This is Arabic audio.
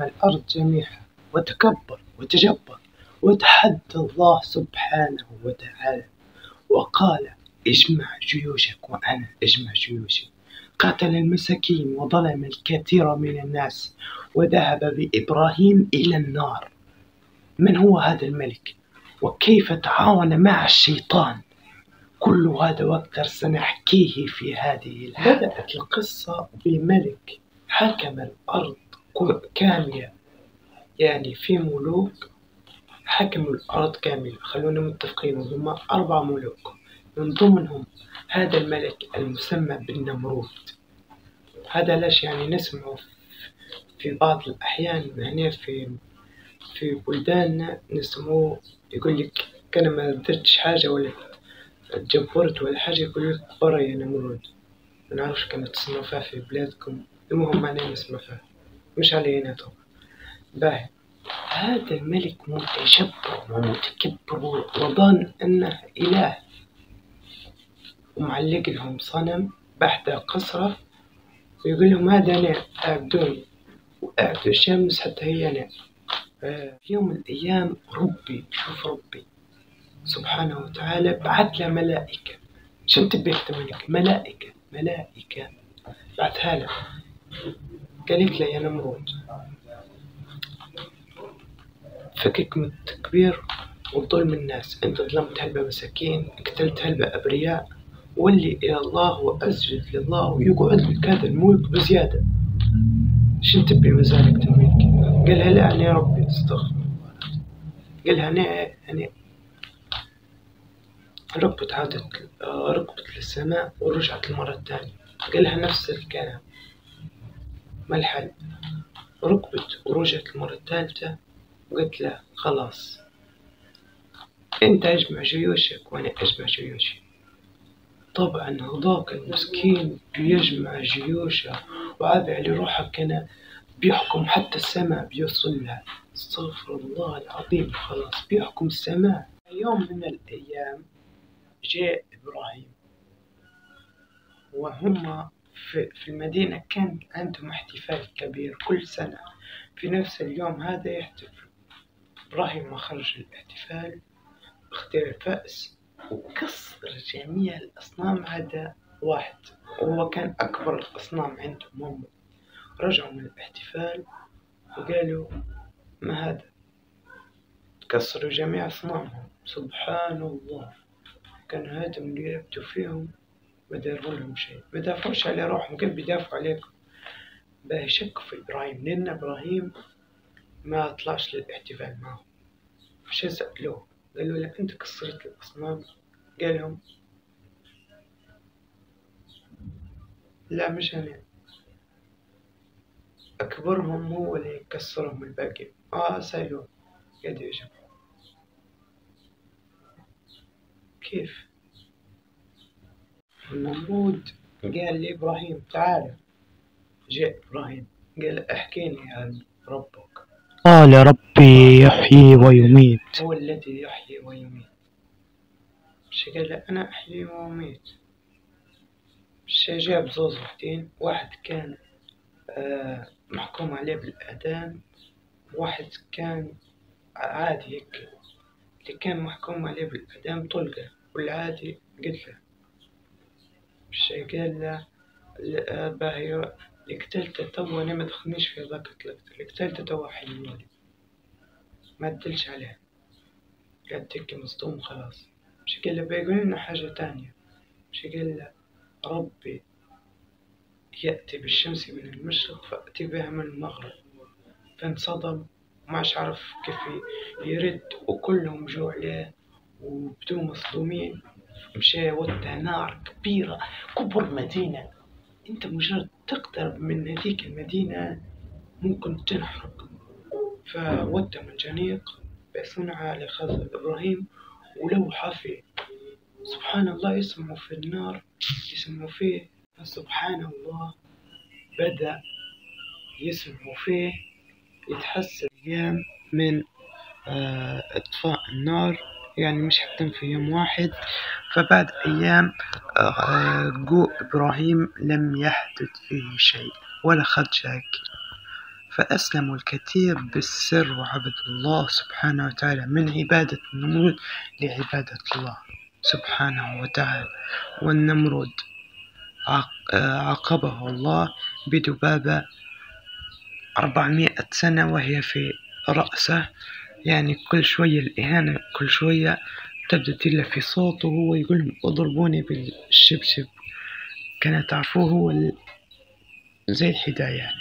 الأرض جميعها وتكبر وتجبر وتحدى الله سبحانه وتعالى وقال: اجمع جيوشك وأنا أجمع جيوشي. قاتل المساكين وظلم الكثير من الناس وذهب بإبراهيم إلى النار. من هو هذا الملك وكيف تعاون مع الشيطان؟ كل هذا وأكثر سنحكيه في هذه الحلقة. بدأت القصة بملك حكم الأرض كاملة، يعني في ملوك حكموا الأرض كاملة. خلونا متفقين هم 4 ملوك، من ضمنهم هذا الملك المسمى بالنمرود. هذا ليش يعني نسمعه في بعض الأحيان هنا في بلداننا نسموه، يقول لك كان ما درتش حاجة ولا تجبرت ولا حاجة يقول لك برا يا نمرود. ما نعرفش كانت تسمعوا فيها في بلادكم، المهم معناه نسمع فيها مش علينا طبعا. باهي، هذا الملك متجبر ومتكبر وظن أنه إله، ومعلق لهم صنم بحد قصره ويقول لهم هذا أنا اعبدوني، وأعبدوا الشمس حتى هي أنا. في يوم من الأيام ربي سبحانه وتعالى بعث له ملائكة. شو تبيك تملك؟ ملائكة بعثها له، قالت له: يا نمرود، فكك من التكبير وظلم الناس، انت ظلمت هلبة مساكين، قتلت هلبة أبرياء، ولي إلى الله وأسجد لله ويقعد لك هذا الملك بزيادة. شن تبي مزالك تملك؟ قالها: لا أنا يا ربي استغفر الله. قالها: أنا ركبت للسماء ورجعت المرة الثانية. قالها نفس الكلام. ما الحل؟ ركبت ورجعت المرة الثالثة وقلت له: خلاص انت اجمع جيوشك وانا اجمع جيوشي. طبعا هذاك المسكين بيجمع جيوشه وعابع لروحه، كان بيحكم حتى السماء بيوصل لها. استغفر الله العظيم. خلاص بيحكم السماء. يوم من الأيام جاء إبراهيم، وهم في المدينة كان عندهم احتفال كبير كل سنة في نفس اليوم هذا يحتفل. إبراهيم ما خرج الاحتفال، اختار فأس وكسر جميع الأصنام هذا واحد، وهو كان أكبر الأصنام عندهم هم. رجعوا من الاحتفال وقالوا: ما هذا؟ كسروا جميع أصنامهم. سبحان الله، كان هذا اللي يبدو فيهم ما داروا لهم شيء، ما دافعوش على روحهم، كيف بيدافعوا عليكم؟ باهي شكوا في إبراهيم، لأن إبراهيم ما طلعش للاحتفال معهم. مش سألوه، قالوا له: أنت كسرت الأصنام؟ قال لهم: لا مش أنا، أكبرهم هو اللي يكسرهم الباقي. سألوه قاعد يجب. كيف؟ النمرود قال لإبراهيم: تعال. جاء إبراهيم قال: احكيني عن ربك. قال: ربي يحيي ويميت. هو الذي يحيي ويميت. مش قال له: أنا أحيي وأميت. مش جاب زوز وحدين، واحد كان محكوم عليه بالإعدام، واحد كان عادي هيك. اللي كان محكوم عليه بالإعدام طلقة، والعادي قتله. مش قال له: باهي اللي قتلته تو أنا ما دخلنيش في ذاك قتلته، اللي قتلته تو حيواني ما تدلش عليه، قاعد تحكي مصدوم خلاص. مش قال له: بيقول لنا حاجة تانية. مش قال له: ربي يأتي بالشمس من المشرق فأتي بها من المغرب. فانصدم وماش عرف كيف يرد، وكلهم جو عليه وبدو مصدومين. مشى وده نار كبيرة، كبر مدينة. انت مجرد تقترب من هذيك المدينة ممكن تنحرق. فودى منجنيق بصنعة على خزر إبراهيم ولوحة فيه. سبحان الله، يسمعوا في النار، يسمعوا فيه. فسبحان الله بدأ يسمعوا فيه يتحسن أيام من إطفاء النار، يعني مش حتى في يوم واحد. فبعد أيام جو إبراهيم لم يحدث فيه شيء ولا خد شاكي. فأسلموا الكثير بالسر وعبدوا الله سبحانه وتعالى من عبادة النمرود لعبادة الله سبحانه وتعالى. والنمرود عاقبه الله بدبابة 400 سنة وهي في رأسه، يعني كل شوية الإهانة كل شوية تبدأ تلا في صوته ويقول لهم اضربوني بالشبشب، كان تعرفوه هو زي الحداية يعني.